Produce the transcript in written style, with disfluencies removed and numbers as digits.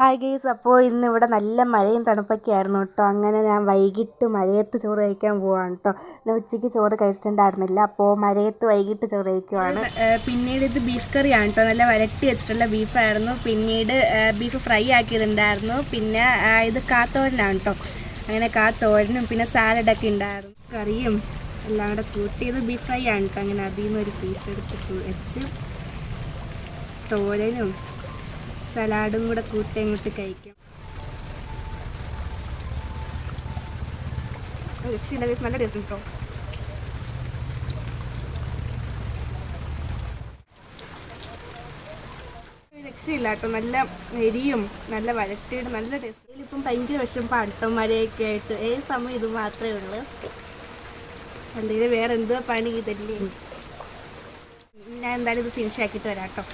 Hi guys, അപ്പോൾ ഇന്നിവിടെ നല്ല മഴയും തണുപ്പൊക്കെ ആയിരുന്നു കേട്ടോ. അങ്ങനെ ഞാൻ വൈകിട്ട് മഴയത്ത് ചോറ് കഴിക്കാൻ പോവാണ് കേട്ടോ. ഞാൻ ഉച്ചയ്ക്ക് ചോറ് കഴിച്ചിട്ടുണ്ടായിരുന്നില്ല, അപ്പോൾ മഴയത്ത് വൈകിട്ട് ചോറ് കഴിക്കുവാണ്. പിന്നീട് ഇത് ബീഫ് കറിയാണ് കേട്ടോ. നല്ല വരട്ടി വെച്ചിട്ടുള്ള ബീഫായിരുന്നു. പിന്നീട് ബീഫ് ഫ്രൈ ആക്കിയതുണ്ടായിരുന്നു. പിന്നെ ഇത് കാത്തോരനാണ് കേട്ടോ. അങ്ങനെ കാത്തോരനും പിന്നെ സാലഡൊക്കെ ഉണ്ടായിരുന്നു. കറിയും എല്ലാം കൂടെ കൂട്ടിയത് ബീഫ് ഫ്രൈ ആണ് കേട്ടോ. അങ്ങനെ അതിൽ നിന്ന് ഒരു പീസ് എടുത്ത് വെച്ച് തോരനും സലാഡും കൂടെ കൂട്ടി അങ്ങോട്ട് കഴിക്കും. രക്ഷയില്ല, നല്ല ടേസ്റ്റ് കേട്ടോ. രക്ഷയില്ല കേട്ടോ. നല്ല എരിയും നല്ല വരട്ടിയുടെ നല്ല ടേസ്റ്റ്. ഇതിലിപ്പം ഭയങ്കര വിഷമപ്പാണ് കേട്ടോ. മഴയൊക്കെ ആയിട്ട് ഏത് സമയം ഇത് മാത്രമേ ഉള്ളൂ. അല്ലെങ്കിൽ വേറെ എന്തുവാ പണി ഇതല്ലേ. ഞാൻ എന്തായാലും ഇത് ഫിനിഷ് ആക്കിയിട്ട് വരാം കേട്ടോ.